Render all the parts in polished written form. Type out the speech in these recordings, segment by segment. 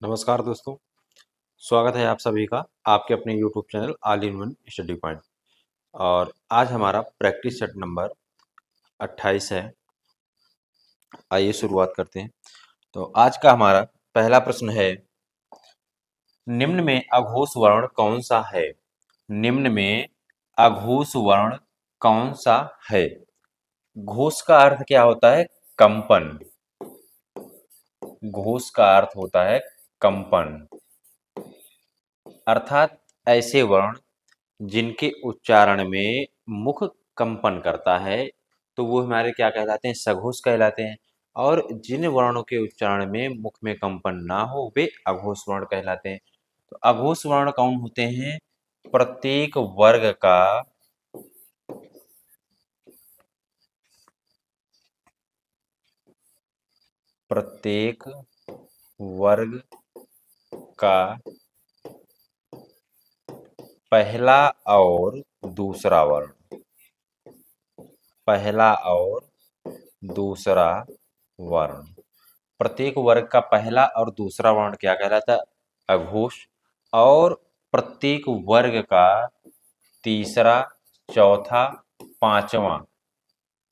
नमस्कार दोस्तों, स्वागत है आप सभी का आपके अपने YouTube channel all in one study point. और आज हमारा प्रैक्टिस सेट नंबर 28 है। आइए शुरुआत करते हैं। तो आज का हमारा पहला प्रश्न है, निम्न में अघोष वर्ण कौन सा है? निम्न में अघोष वर्ण कौन सा है? घोष का अर्थ क्या होता है? कंपन। घोष का अर्थ होता है कंपन, अर्थात ऐसे वर्ण जिनके उच्चारण में मुख कंपन करता है तो वो हमारे क्या कहलाते हैं? सघोष कहलाते हैं। और जिन वर्णों के उच्चारण में मुख में कंपन ना हो वे अघोष वर्ण कहलाते हैं। तो अघोष वर्ण कौन होते हैं? प्रत्येक वर्ग का प्रत्येक वर्ग का पहला और दूसरा वर्ण, पहला और दूसरा वर्ण, प्रत्येक वर्ग का पहला और दूसरा वर्ण क्या कहलाता है? अघोष। और प्रत्येक वर्ग का तीसरा, चौथा, पांचवा,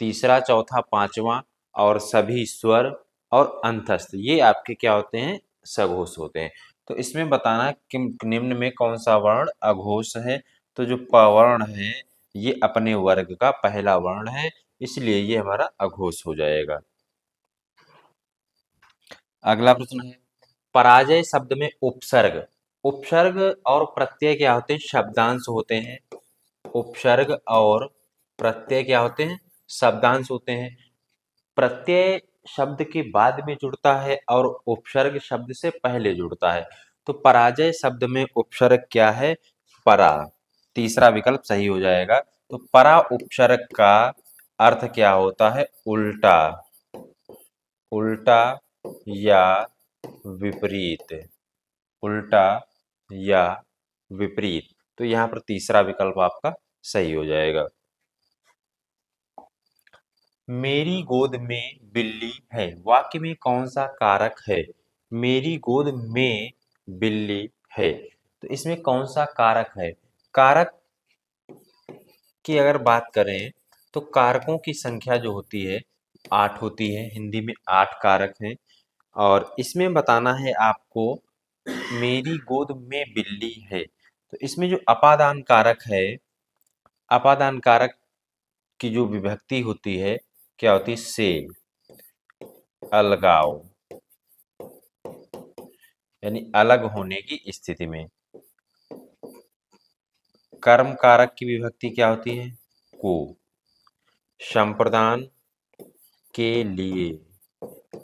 तीसरा, चौथा, पांचवा और सभी स्वर और अंतस्थ ये आपके क्या होते हैं? सघोष होते हैं। तो इसमें बताना कि निम्न में कौन सा वर्ण अघोष है। तो जो प वर्ण है ये अपने वर्ग का पहला वर्ण है, इसलिए ये हमारा अघोष हो जाएगा। अगला प्रश्न है, पराजय शब्द में उपसर्ग, उपसर्ग और प्रत्यय क्या होते हैं? शब्दांश होते हैं। उपसर्ग और प्रत्यय क्या होते हैं? शब्दांश होते हैं। प्रत्यय शब्द के बाद में जुड़ता है और उपसर्ग शब्द से पहले जुड़ता है। तो पराजय शब्द में उपसर्ग क्या है? परा। तीसरा विकल्प सही हो जाएगा। तो परा उपसर्ग का अर्थ क्या होता है? उल्टा, उल्टा या विपरीत, उल्टा या विपरीत। तो यहाँ पर तीसरा विकल्प आपका सही हो जाएगा। मेरी गोद में बिल्ली है, वाक्य में कौन सा कारक है? मेरी गोद में बिल्ली है, तो इसमें कौन सा कारक है? कारक की अगर बात करें तो कारकों की संख्या जो होती है 8 होती है। हिंदी में 8 कारक हैं। और इसमें बताना है आपको, मेरी गोद में बिल्ली है, तो इसमें जो अपादान कारक है, अपादान कारक की जो विभक्ति होती है क्या होती है? से, अलगाव, यानी अलग होने की स्थिति में। कर्म कारक की विभक्ति क्या होती है? को। संप्रदान के लिए,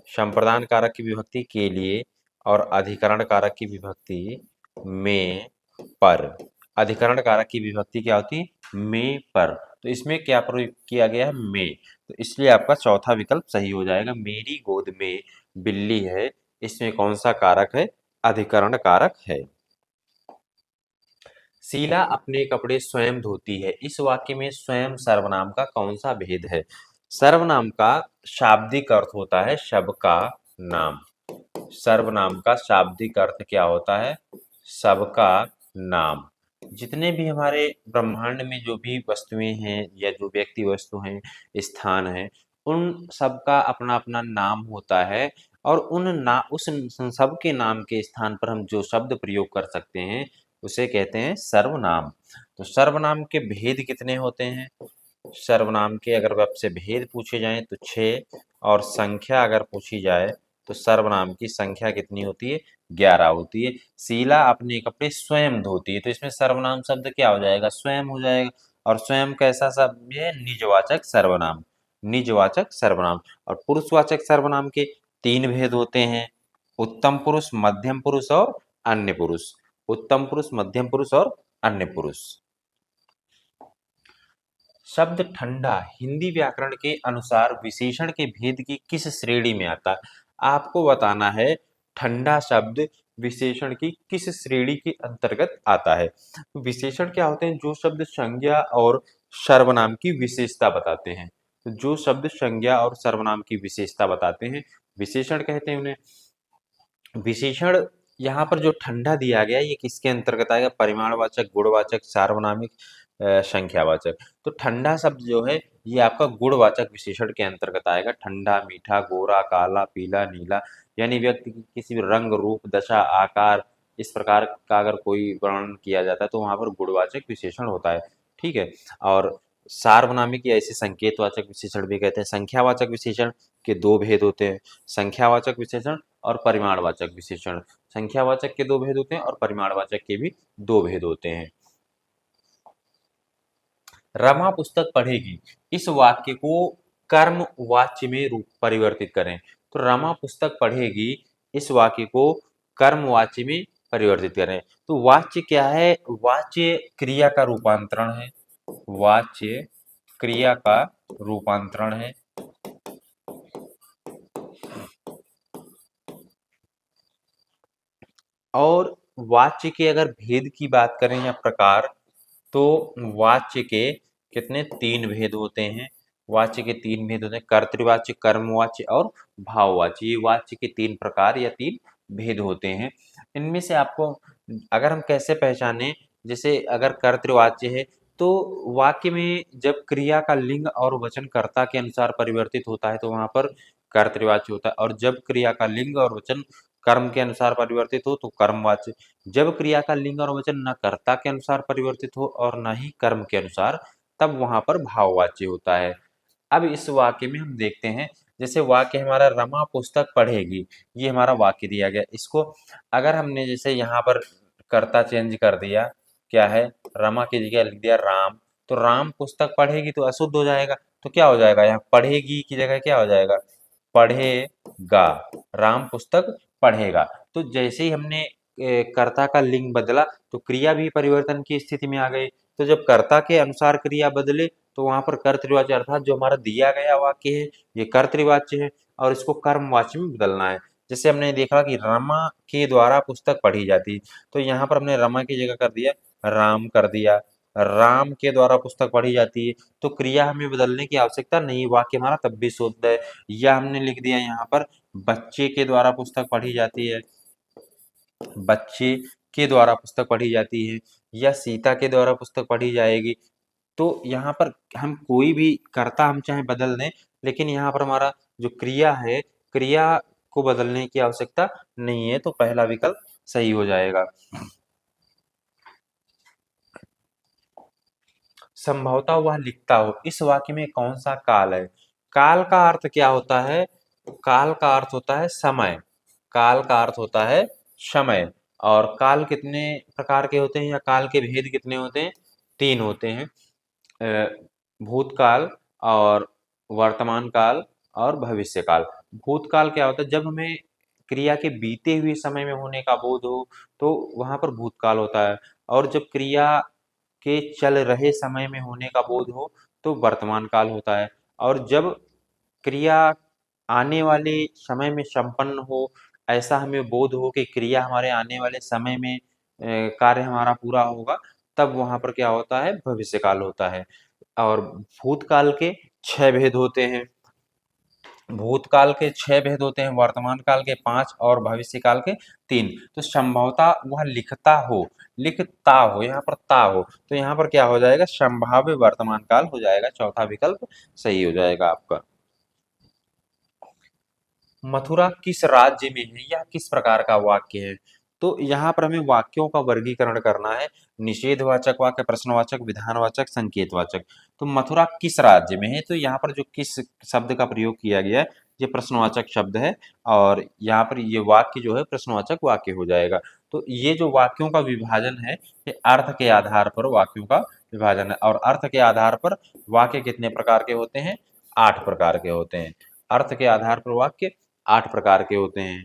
संप्रदान कारक की विभक्ति के लिए और अधिकरण कारक की विभक्ति में, पर। अधिकरण कारक की विभक्ति क्या होती है? में, पर। तो इसमें क्या प्रयोग किया गया है? में। तो इसलिए आपका चौथा विकल्प सही हो जाएगा। मेरी गोद में बिल्ली है, इसमें कौन सा कारक है? अधिकरण कारक है। शीला अपने कपड़े स्वयं धोती है, इस वाक्य में स्वयं सर्वनाम का कौन सा भेद है? सर्वनाम का शाब्दिक अर्थ होता है शब का नाम। सर्वनाम का शाब्दिक अर्थ क्या होता है? सबका नाम। जितने भी हमारे ब्रह्मांड में जो भी वस्तुएं हैं या जो व्यक्ति वस्तु हैं, स्थान हैं, उन सबका अपना अपना नाम होता है। और उस सब के नाम के स्थान पर हम जो शब्द प्रयोग कर सकते हैं उसे कहते हैं सर्वनाम। तो सर्वनाम के भेद कितने होते हैं? सर्वनाम के अगर आपसे भेद पूछे जाएं तो 6, और संख्या अगर पूछी जाए तो सर्वनाम की संख्या कितनी होती है? 11 होती है। शीला अपने कपड़े स्वयं धोती है, तो इसमें सर्वनाम शब्द क्या हो जाएगा? स्वयं हो जाएगा। और स्वयं कैसा शब्द है? निजवाचक सर्वनाम, निजवाचक सर्वनाम। और पुरुषवाचक सर्वनाम के 3 भेद होते हैं, उत्तम पुरुष, मध्यम पुरुष और अन्य पुरुष। उत्तम पुरुष, मध्यम पुरुष और अन्य पुरुष। शब्द ठंडा हिंदी व्याकरण के अनुसार विशेषण के भेद की किस श्रेणी में आता है? आपको बताना है ठंडा शब्द विशेषण की किस श्रेणी के अंतर्गत आता है। विशेषण क्या होते हैं? जो शब्द संज्ञा और सर्वनाम की विशेषता बताते हैं। तो जो शब्द संज्ञा और सर्वनाम की विशेषता बताते हैं विशेषण कहते हैं उन्हें। विशेषण यहाँ पर जो ठंडा दिया गया है ये किसके अंतर्गत आएगा? परिमाणवाचक, गुणवाचक, सार्वनामिक, संख्यावाचक। तो ठंडा शब्द जो है ये आपका गुणवाचक विशेषण के अंतर्गत आएगा। ठंडा, मीठा, गोरा, काला, पीला, नीला, यानी व्यक्ति की किसी भी रंग, रूप, दशा, आकार, इस प्रकार का अगर कोई वर्णन किया जाता है तो वहाँ पर गुणवाचक विशेषण होता है। ठीक है? और सार्वनामिक या इसे संकेतवाचक विशेषण भी कहते हैं। संख्यावाचक विशेषण के दो भेद होते हैं, संख्यावाचक विशेषण और परिमाणवाचक विशेषण। संख्यावाचक के दो भेद होते हैं और परिमाणवाचक के भी दो भेद होते हैं। रमा पुस्तक पढ़ेगी, इस वाक्य को कर्म वाच्य में रूप परिवर्तित करें। तो रमा पुस्तक पढ़ेगी, इस वाक्य को कर्म वाच्य में परिवर्तित करें। तो वाच्य क्या है? वाच्य क्रिया का रूपांतरण है। वाच्य क्रिया का रूपांतरण है। और वाच्य के अगर भेद की बात करें या प्रकार, तो वाच्य के कितने? तीन भेद होते हैं। वाच्य के तीन भेद होते हैं, कर्तृवाच्य, कर्मवाच्य और भाववाच्य। ये वाच्य के तीन प्रकार या तीन भेद होते हैं। इनमें से आपको अगर हम कैसे पहचाने, जैसे अगर कर्तृवाच्य है तो वाक्य में जब क्रिया का लिंग और वचन कर्ता के अनुसार परिवर्तित होता है तो वहां पर कर्तृवाच्य होता है, और जब क्रिया का लिंग और वचन कर्म के अनुसार परिवर्तित हो तो कर्मवाच्य। जब क्रिया का लिंग और वचन न कर्ता के अनुसार परिवर्तित हो और न ही कर्म के अनुसार, तब वहां पर भाववाच्य होता है। अब इस वाक्य में हम देखते हैं, जैसे वाक्य हमारा रमा पुस्तक पढ़ेगी, ये हमारा वाक्य दिया गया। इसको अगर हमने जैसे यहाँ पर कर्ता चेंज कर दिया, क्या है? रमा की जगह लिख दिया राम, तो राम पुस्तक पढ़ेगी तो अशुद्ध हो जाएगा। तो क्या हो जाएगा? यहाँ पढ़ेगी की जगह क्या हो जाएगा? पढ़ेगा। राम पुस्तक पढ़ेगा। तो जैसे ही हमने कर्ता का लिंग बदला तो क्रिया भी परिवर्तन की स्थिति में आ गई। तो जब कर्ता के अनुसार क्रिया बदले तो वहां पर कर्तृवाच्य, अर्थात जो हमारा दिया गया वाक्य है ये कर्तृवाच्य है और इसको कर्मवाच्य में बदलना है। जैसे हमने देखा कि रमा के द्वारा पुस्तक पढ़ी जाती, तो यहाँ पर हमने रमा की जगह कर दिया राम कर दिया। राम के द्वारा पुस्तक पढ़ी जाती है, तो क्रिया हमें बदलने की आवश्यकता नहीं, वाक्य हमारा तब भी शुद्ध है। या हमने लिख दिया यहाँ पर बच्चे के द्वारा पुस्तक पढ़ी जाती है, बच्चे के द्वारा पुस्तक पढ़ी जाती है, या सीता के द्वारा पुस्तक पढ़ी जाएगी। तो यहाँ पर हम कोई भी कर्ता हम चाहे बदल दें, लेकिन यहाँ पर हमारा जो क्रिया है, क्रिया को बदलने की आवश्यकता नहीं है, तो पहला विकल्प सही हो जाएगा। संभवतः वह लिखता हो, इस वाक्य में कौन सा काल है? काल का अर्थ क्या होता है? काल का अर्थ होता है समय। काल का अर्थ होता है समय। और काल कितने प्रकार के होते हैं या काल के भेद कितने होते हैं? तीन होते हैं, भूतकाल और वर्तमान काल और भविष्य काल। भूतकाल क्या होता है? जब हमें क्रिया के बीते हुए समय में होने का बोध हो तो वहां पर भूतकाल होता है, और जब क्रिया के चल रहे समय में होने का बोध हो तो वर्तमान काल होता है, और जब क्रिया आने वाले समय में संपन्न हो, ऐसा हमें बोध हो कि क्रिया हमारे आने वाले समय में कार्य हमारा पूरा होगा, तब वहां पर क्या होता है? भविष्य काल होता है। और भूतकाल के छह भेद होते हैं। भूतकाल के छह भेद होते हैं, वर्तमान काल के पांच और भविष्य काल के तीन। तो संभवतः वह लिखता हो, लिखता हो, यहाँ पर ता हो, तो यहाँ पर क्या हो जाएगा? संभाव्य वर्तमान काल हो जाएगा। चौथा विकल्प सही हो जाएगा आपका। मथुरा किस राज्य में है? यह किस प्रकार का वाक्य है? तो यहाँ पर हमें वाक्यों का वर्गीकरण करना है, निषेधवाचक वाक्य, प्रश्नवाचक, विधानवाचक, संकेतवाचक। तो मथुरा किस राज्य में है? तो यहाँ पर जो किस शब्द का प्रयोग किया गया है ये प्रश्नवाचक शब्द है, और यहाँ पर ये वाक्य जो है प्रश्नवाचक वाक्य हो जाएगा। तो ये जो वाक्यों का विभाजन है ये अर्थ के आधार पर वाक्यों का विभाजन है, और अर्थ के आधार पर वाक्य कितने प्रकार के होते हैं? 8 प्रकार के होते हैं। अर्थ के आधार पर वाक्य 8 प्रकार के होते हैं।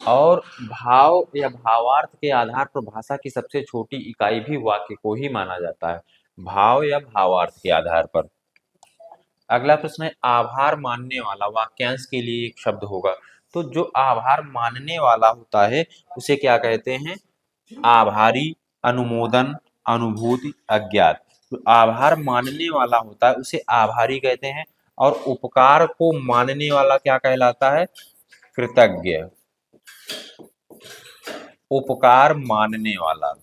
और भाव या भावार्थ के आधार पर भाषा की सबसे छोटी इकाई भी वाक्य को ही माना जाता है, भाव या भावार्थ के आधार पर। अगला प्रश्न है, आभार मानने वाला वाक्यांश के लिए एक शब्द होगा। तो जो आभार मानने वाला होता है उसे क्या कहते हैं? आभारी, अनुमोदन, अनुभूति, अज्ञात। तो आभार मानने वाला होता है उसे आभारी कहते हैं, और उपकार को मानने वाला क्या कहलाता है? कृतज्ञ। उपकार मानने वाला।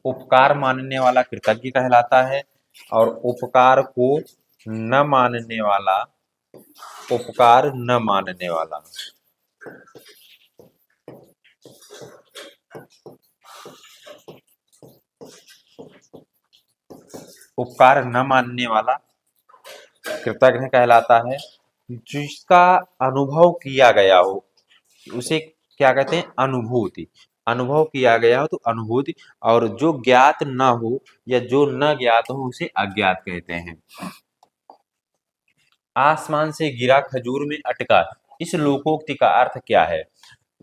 उपकार मानने वाला कृतज्ञ कहलाता है, और उपकार को न मानने वाला, उपकार न मानने वाला, उपकार न मानने वाला कृतज्ञ कहलाता है। जिसका अनुभव किया गया हो उसे क्या कहते हैं? अनुभूति। अनुभव किया गया हो तो अनुभूति, और जो ज्ञात न हो या जो न ज्ञात हो उसे अज्ञात कहते हैं। आसमान से गिरा खजूर में अटका, इस लोकोक्ति का अर्थ क्या है?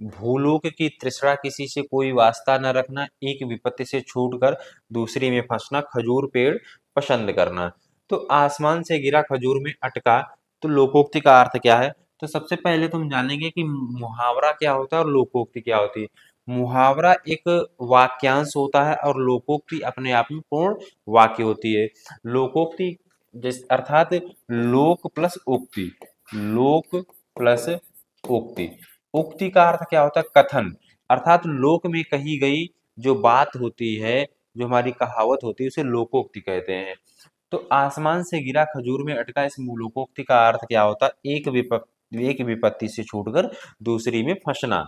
भूलोक की तृष्णा, किसी से कोई वास्ता न रखना, एक विपत्ति से छूटकर दूसरी में फंसना, खजूर पेड़ पसंद करना। तो आसमान से गिरा खजूर में अटका, तो लोकोक्ति का अर्थ क्या है? तो सबसे पहले तो हम जानेंगे कि मुहावरा क्या होता है और लोकोक्ति क्या होती है। मुहावरा एक वाक्यांश होता है और लोकोक्ति अपने आप में पूर्ण वाक्य होती है। लोकोक्ति जिस अर्थात लोक प्लस उक्ति, लोक प्लस उक्ति। उक्ति का अर्थ क्या होता है? कथन, अर्थात लोक में कही गई जो बात होती है, जो हमारी कहावत होती है, उसे लोकोक्ति कहते हैं। तो आसमान से गिरा खजूर में अटका, इस लोकोक्ति का अर्थ क्या होता है? एक विपत्ति से छूटकर दूसरी में फंसना।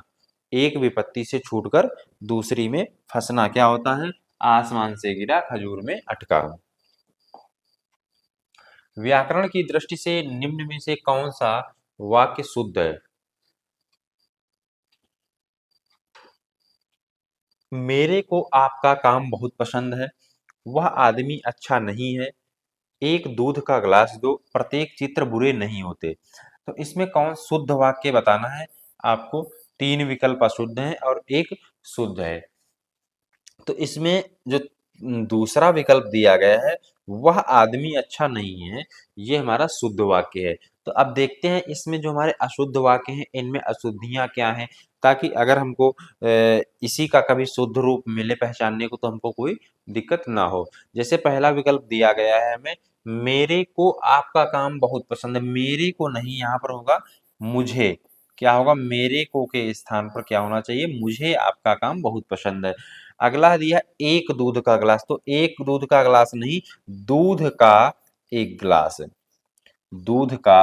एक विपत्ति से छूटकर दूसरी में फंसना क्या होता है? आसमान से गिरा खजूर में अटका। व्याकरण की दृष्टि से निम्न में से कौन सा वाक्य शुद्ध है? मेरे को आपका काम बहुत पसंद है, वह आदमी अच्छा नहीं है, एक दूध का ग्लास दो, प्रत्येक चित्र बुरे नहीं होते। तो इसमें कौन शुद्ध वाक्य बताना है आपको? 3 विकल्प अशुद्ध हैं और एक शुद्ध है। तो इसमें जो दूसरा विकल्प दिया गया है, वह आदमी अच्छा नहीं है, ये हमारा शुद्ध वाक्य है। तो अब देखते हैं इसमें जो हमारे अशुद्ध वाक्य हैं, इनमें अशुद्धियाँ क्या हैं? ताकि अगर हमको इसी का कभी शुद्ध रूप मिले पहचानने को, तो हमको कोई दिक्कत ना हो। जैसे पहला विकल्प दिया गया है हमें, मेरे को आपका काम बहुत पसंद है। मेरे को नहीं, यहाँ पर होगा मुझे। क्या होगा? मेरे को के स्थान पर क्या होना चाहिए? मुझे आपका काम बहुत पसंद है। अगला दिया एक दूध का ग्लास, तो एक दूध का ग्लास नहीं, दूध का एक ग्लास, दूध का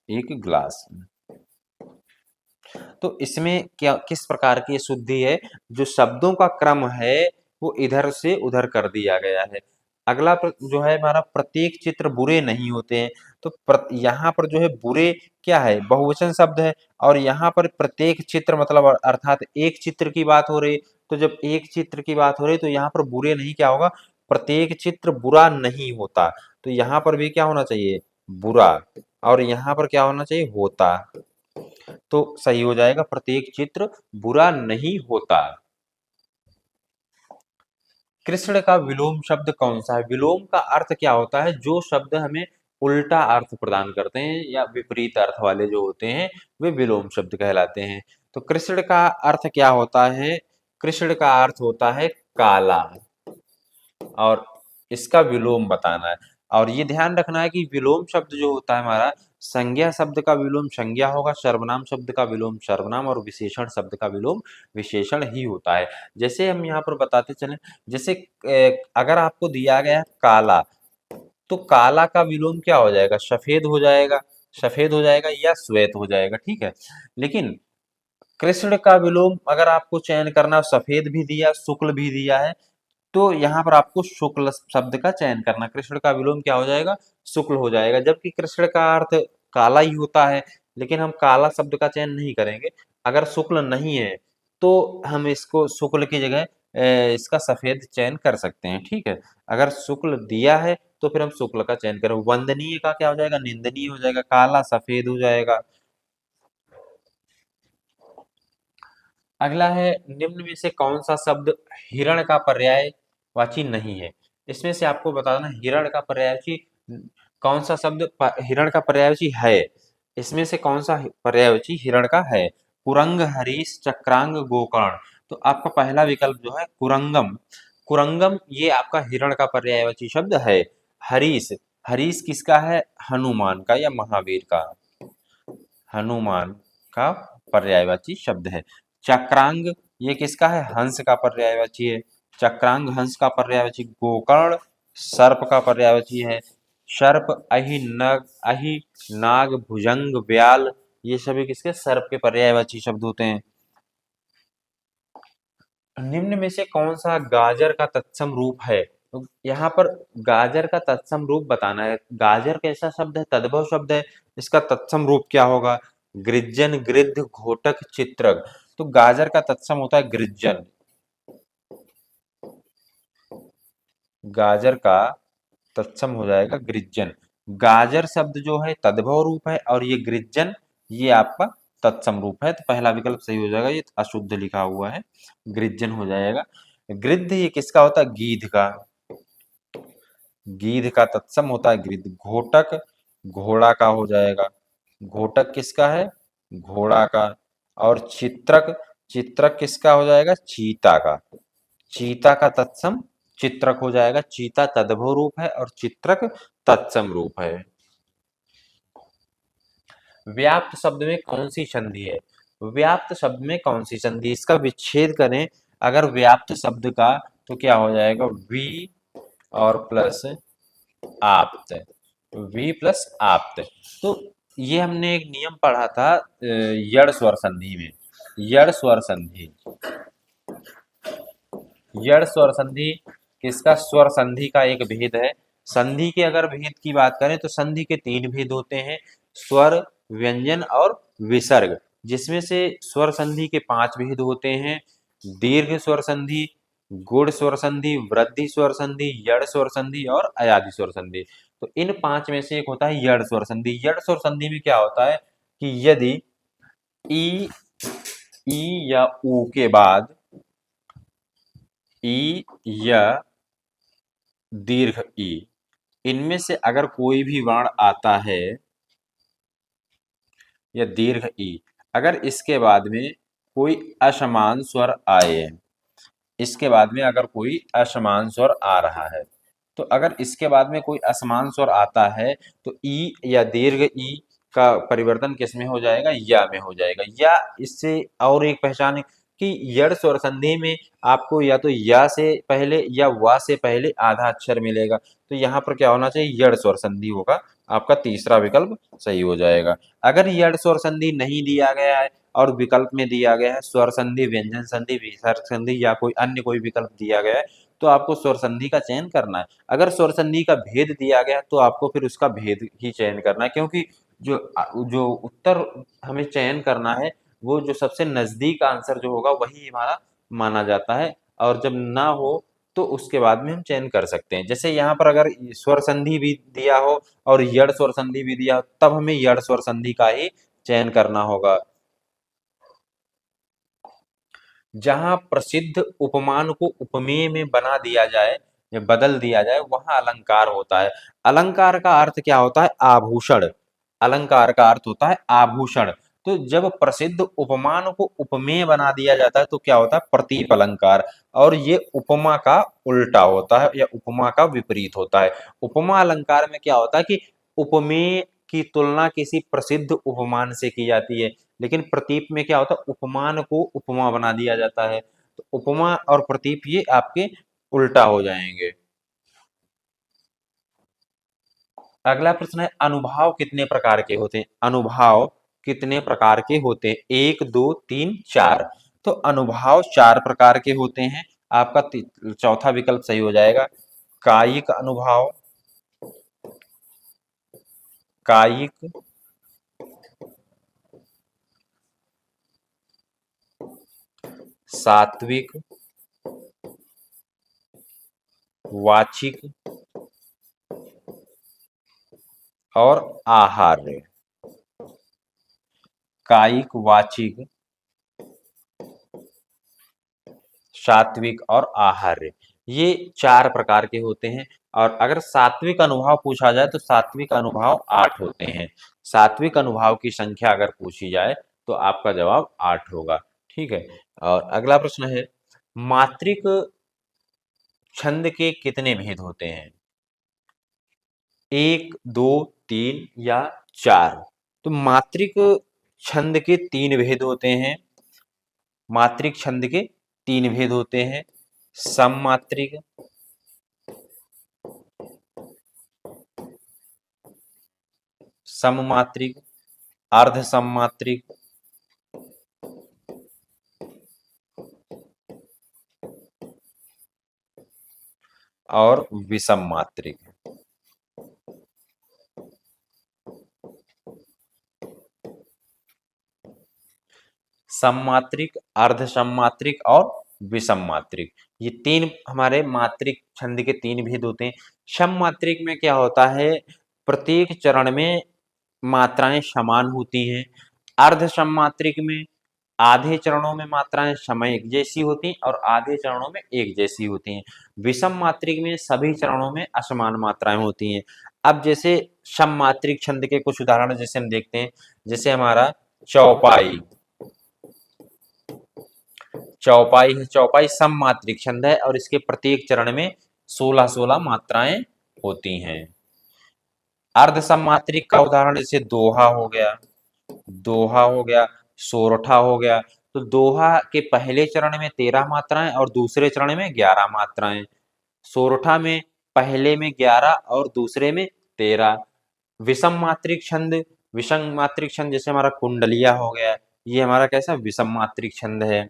एक ग्लास। तो इसमें क्या किस प्रकार की शुद्धि है? जो शब्दों का क्रम है वो इधर से उधर कर दिया गया है। अगला जो है हमारा, प्रत्येक चित्र बुरे नहीं होते हैं। तो यहाँ पर जो है बुरे क्या है? बहुवचन शब्द है, और यहाँ पर प्रत्येक चित्र मतलब अर्थात एक चित्र की बात हो रही। तो जब एक चित्र की बात हो रही तो यहाँ पर बुरे नहीं, क्या होगा? प्रत्येक चित्र बुरा नहीं होता। तो यहाँ पर भी क्या होना चाहिए? बुरा। और यहाँ पर क्या होना चाहिए? होता। तो सही हो जाएगा, प्रत्येक चित्र बुरा नहीं होता। कृष्ण का विलोम शब्द कौन सा है? विलोम का अर्थ क्या होता है? जो शब्द हमें उल्टा अर्थ प्रदान करते हैं या विपरीत अर्थ वाले जो होते हैं, वे विलोम शब्द कहलाते हैं। तो कृष्ण का अर्थ क्या होता है? कृष्ण का अर्थ होता है काला, और इसका विलोम बताना है। और ये ध्यान रखना है कि विलोम शब्द जो होता है हमारा, संज्ञा शब्द का विलोम संज्ञा होगा, सर्वनाम शब्द का विलोम सर्वनाम, और विशेषण शब्द का विलोम विशेषण ही होता है। जैसे हम यहाँ पर बताते चलें, जैसे अगर आपको दिया गया है काला, तो काला का विलोम क्या हो जाएगा? सफेद हो जाएगा। सफेद हो जाएगा या श्वेत हो जाएगा, ठीक है। लेकिन कृष्ण का विलोम अगर आपको चयन करना, सफेद भी दिया, शुक्ल भी दिया है, तो यहाँ पर आपको शुक्ल शब्द का चयन करना। कृष्ण का विलोम क्या हो जाएगा? शुक्ल हो जाएगा। जबकि कृष्ण का अर्थ काला ही होता है, लेकिन हम काला शब्द का चयन नहीं करेंगे। अगर शुक्ल नहीं है तो हम इसको शुक्ल की जगह इसका सफेद चयन कर सकते हैं, ठीक है। अगर शुक्ल दिया है तो फिर हम शुक्ल का चयन करें। वंदनीय का क्या हो जाएगा? निंदनीय हो जाएगा। काला सफेद हो जाएगा। अगला है, निम्न में से कौन सा शब्द हिरण का पर्यायवाची नहीं है? इसमें से आपको बताना, हिरण का पर्यायवाची कौन सा शब्द हिरण का पर्यायवाची है? इसमें से कौन सा पर्यायवाची हिरण का है? कुरंग, हरीश, चक्रांग, गोकर्ण। तो आपका पहला विकल्प जो है कुरंगम, कुरंगम ये आपका हिरण का पर्यायवाची शब्द है। हरीश, हरीश किसका है? हनुमान का या महावीर का? हनुमान का पर्यायवाची शब्द है। चक्रांग ये किसका है? हंस का पर्यायवाची है। चक्रांग हंस का पर्यायवाची। गोकर्ण सर्प का पर्यायवाची है। सर्प अहि नाग भुजंग व्याल ये सभी किसके? सर्प के पर्यायवाची शब्द होते हैं। निम्न में से कौन सा गाजर का तत्सम रूप है? तो यहाँ पर गाजर का तत्सम रूप बताना है। गाजर कैसा शब्द है? तद्भव शब्द है। इसका तत्सम रूप क्या होगा? गृज्जन गृद्ध घोटक चित्रक। तो गाजर का तत्सम होता है गृज्जन। गाजर का तत्सम हो जाएगा गृज्जन। गाजर शब्द जो है तद्भव रूप है और ये गृज्जन ये आपका तत्सम रूप है। तो पहला विकल्प सही हो जाएगा। ये अशुद्ध लिखा हुआ है, गृज्जन हो जाएगा। गृद्ध ये किसका होता है? गीध का। गीध का तत्सम होता है गृद्ध। घोटक घोड़ा का हो जाएगा। घोटक किसका है? घोड़ा का। और चित्रक चित्रक किसका हो जाएगा? चीता का। चीता का तत्सम चित्रक हो जाएगा। चीता तद्भव रूप है और चित्रक तत्सम रूप है। व्याप्त शब्द में कौन सी संधि है? व्याप्त शब्द में कौन सी संधि? इसका विच्छेद करें अगर व्याप्त शब्द का तो क्या हो जाएगा? वी और प्लस आप्त। वी प्लस आप्त। तो ये हमने एक नियम पढ़ा था यड़ स्वर संधि में। यड़ स्वर संधि। यड़ स्वर संधि किसका? स्वर संधि का एक भेद है। संधि के अगर भेद की बात करें तो संधि के 3 भेद होते हैं, स्वर व्यंजन और विसर्ग। जिसमें से स्वर संधि के 5 भेद होते हैं। दीर्घ स्वर संधि, गुण स्वर संधि, वृद्धि स्वर संधि, यड़ स्वर संधि और अयादि स्वर संधि। तो इन 5 में से एक होता है यड़ स्वर संधि। यड़ स्वर संधि में क्या होता है कि यदि ई ई या ऊ के बाद ई या दीर्घ ई इनमें से अगर कोई भी वर्ण आता है या दीर्घ ई अगर इसके बाद में कोई असमान स्वर आए, इसके बाद में अगर कोई असमान स्वर आ रहा है तो अगर इसके बाद में कोई असमान स्वर आता है तो ई या दीर्घ ई का परिवर्तन किस में हो जाएगा? या में हो जाएगा। या इससे और एक पहचान है कि यड़ स्वर संधि में आपको या तो या से पहले या वा से पहले आधा अक्षर मिलेगा। तो यहाँ पर क्या होना चाहिए? यड़ स्वर संधि होगा। आपका तीसरा विकल्प सही हो जाएगा। अगर यड़ स्वर संधि नहीं दिया गया है और विकल्प में दिया गया है स्वर संधि, व्यंजन संधि, विसर्ग संधि या कोई विकल्प दिया गया है तो आपको स्वर संधि का चयन करना है। अगर स्वर संधि का भेद दिया गया है तो आपको फिर उसका भेद ही चयन करना है, क्योंकि जो जो उत्तर हमें चयन करना है वो जो सबसे नजदीक आंसर जो होगा वही हमारा माना जाता है। और जब ना हो तो उसके बाद में हम चयन कर सकते हैं। जैसे यहाँ पर अगर स्वर संधि भी दिया हो और यड़ स्वर संधि भी दिया हो तब हमें यड़ स्वर संधि का ही चयन करना होगा। जहां प्रसिद्ध उपमान को उपमेय में बना दिया जाए या बदल दिया जाए वहां अलंकार होता है। अलंकार का अर्थ क्या होता है? आभूषण। अलंकार का अर्थ होता है आभूषण। तो जब प्रसिद्ध उपमान को उपमेय बना दिया जाता है तो क्या होता है? प्रतीप अलंकार। और ये उपमा का उल्टा होता है या उपमा का विपरीत होता है। उपमा अलंकार में क्या होता है कि उपमेय की तुलना किसी प्रसिद्ध उपमान से की जाती है, लेकिन प्रतीप में क्या होता है? उपमान को उपमा बना दिया जाता है। तो उपमा और प्रतीप ये आपके उल्टा हो जाएंगे। अगला प्रश्न है अनुभाव कितने प्रकार के होते हैं? अनुभाव कितने प्रकार के होते हैं? 1 2 3 4। तो अनुभाव 4 प्रकार के होते हैं। आपका चौथा विकल्प सही हो जाएगा। कायिक अनुभाव, कायिक, सात्विक, वाचिक और आहार्य। कायिक, वाचिक, सात्विक और आहार्य ये 4 प्रकार के होते हैं। और अगर सात्विक अनुभाव पूछा जाए तो सात्विक अनुभाव 8 होते हैं। सात्विक अनुभाव की संख्या अगर पूछी जाए तो आपका जवाब 8 होगा। ठीक है। और अगला प्रश्न है मात्रिक छंद के कितने भेद होते हैं? 1, 2, 3 या 4। तो मात्रिक छंद के 3 भेद होते हैं। मात्रिक छंद के 3 भेद होते हैं। सममात्रिक, सममात्रिक, अर्ध सममात्रिक और विषम मात्रिक। सममात्रिक, अर्ध सममात्रिक और विषम मात्रिक, ये 3 हमारे मात्रिक छंद के 3 भेद होते हैं। सममात्रिक में क्या होता है, प्रत्येक चरण में मात्राएं समान होती हैं। अर्ध सममात्रिक में आधे चरणों में मात्राएं समय एक जैसी होती हैं और आधे चरणों में एक जैसी होती हैं। विषम मात्रिक में सभी चरणों में असमान मात्राएं होती हैं। अब जैसे सममात्रिक छंद के कुछ उदाहरण जैसे हम देखते हैं, जैसे हमारा चौपाई। चौपाई है, चौपाई सममात्रिक छंद है और इसके प्रत्येक चरण में 16-16 मात्राएं होती हैं। अर्ध सममात्रिक का उदाहरण जैसे दोहा हो गया, दोहा हो गया, सोरठा हो गया। तो दोहा के पहले चरण में 13 मात्राएं और दूसरे चरण में 11 मात्राएं। सोरठा में पहले में 11 और दूसरे में 13। विषम मात्रिक छंद, विषम मात्रिक छंद जैसे हमारा कुंडलिया हो गया, ये हमारा कैसा विषम मात्रिक छंद है।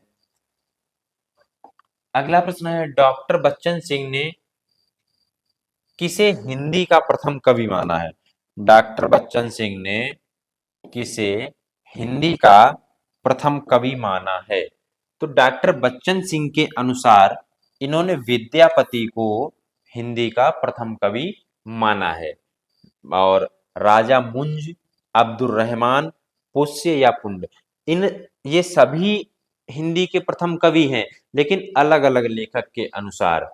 अगला प्रश्न है, डॉक्टर बच्चन सिंह ने किसे हिंदी का प्रथम कवि माना है। डॉक्टर बच्चन सिंह ने किसे हिंदी का प्रथम कवि माना है। तो डॉक्टर बच्चन सिंह के अनुसार इन्होंने विद्यापति को हिंदी का प्रथम कवि माना है। और राजा मुंज, अब्दुल रहमान, पुष्य या पुंड, इन ये सभी हिंदी के प्रथम कवि हैं, लेकिन अलग अलग लेखक के अनुसार।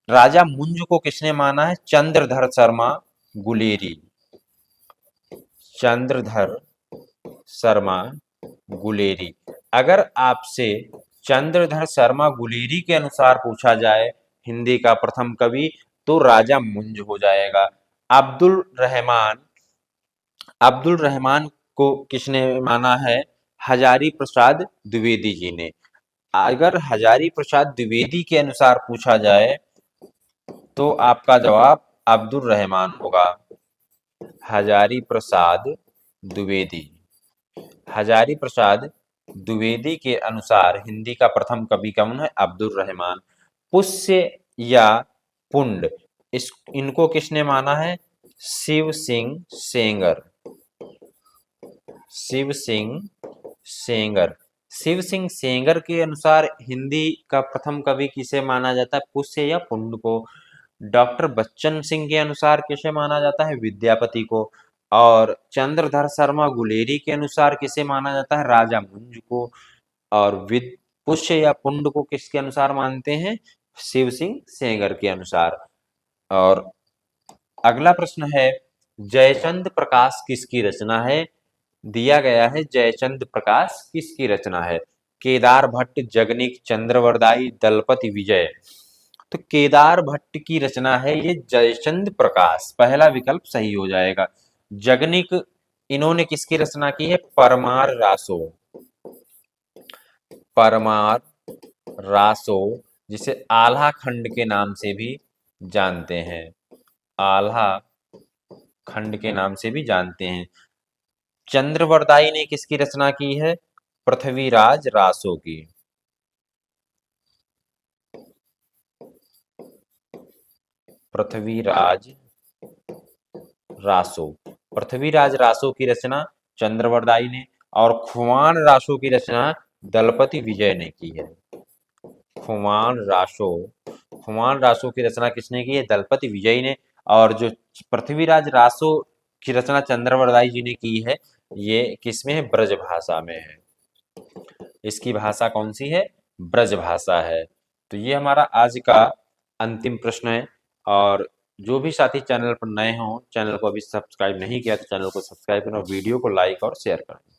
राजा मुंज को किसने माना है, चंद्रधर शर्मा गुलेरी। चंद्रधर शर्मा गुलेरी। अगर आपसे चंद्रधर शर्मा गुलेरी के अनुसार पूछा जाए हिंदी का प्रथम कवि, तो राजा मुंज हो जाएगा। अब्दुल रहमान को किसने माना है, हजारी प्रसाद द्विवेदी जी ने। अगर हजारी प्रसाद द्विवेदी के अनुसार पूछा जाए तो आपका जवाब अब्दुल रहमान होगा। हजारी प्रसाद द्विवेदी। हजारी प्रसाद द्विवेदी के अनुसार हिंदी का प्रथम कवि कौन है, अब्दुल रहमान। पुष्य या पुंड, इनको किसने माना है, शिव सिंह सेंगर। शिव सिंह सेंगर। शिव सिंह सेंगर के अनुसार हिंदी का प्रथम कवि किसे माना जाता है, पुष्य या पुंड को। डॉक्टर बच्चन सिंह के अनुसार किसे माना जाता है, विद्यापति को। और चंद्रधर शर्मा गुलेरी के अनुसार किसे माना जाता है, राजा मुंज को। और पुष्य या पुंड को किसके अनुसार मानते हैं, शिव सिंह सेंगर के अनुसार। और अगला प्रश्न है, जयचंद प्रकाश किसकी रचना है। दिया गया है जयचंद प्रकाश किसकी रचना है, केदार भट्ट, जगनिक, चंद्रवरदाई, दलपति विजय। तो केदार भट्ट की रचना है ये जयचंद प्रकाश, पहला विकल्प सही हो जाएगा। जगनिक, इन्होंने किसकी रचना की है, परमार रासो। परमार रासो, जिसे आल्हा खंड के नाम से भी जानते हैं। आल्हा खंड के नाम से भी जानते हैं। चंद्रवरदाई ने किसकी रचना की है, पृथ्वीराज रासो की। पृथ्वीराज रासो। पृथ्वीराज रासो की रचना चंद्रवरदाई ने, और खुमान रासो की रचना दलपति विजय ने की है। खुमान रासो की रचना किसने की है, दलपति विजय ने। और जो पृथ्वीराज रासो की रचना चंद्रवरदाई जी ने की है, ये किसमें है, ब्रज भाषा में है। इसकी भाषा कौन सी है, ब्रज भाषा है। तो ये हमारा आज का अंतिम प्रश्न है। और जो भी साथी चैनल पर नए हों, चैनल को अभी सब्सक्राइब नहीं किया तो चैनल को सब्सक्राइब करें और वीडियो को लाइक और शेयर करें।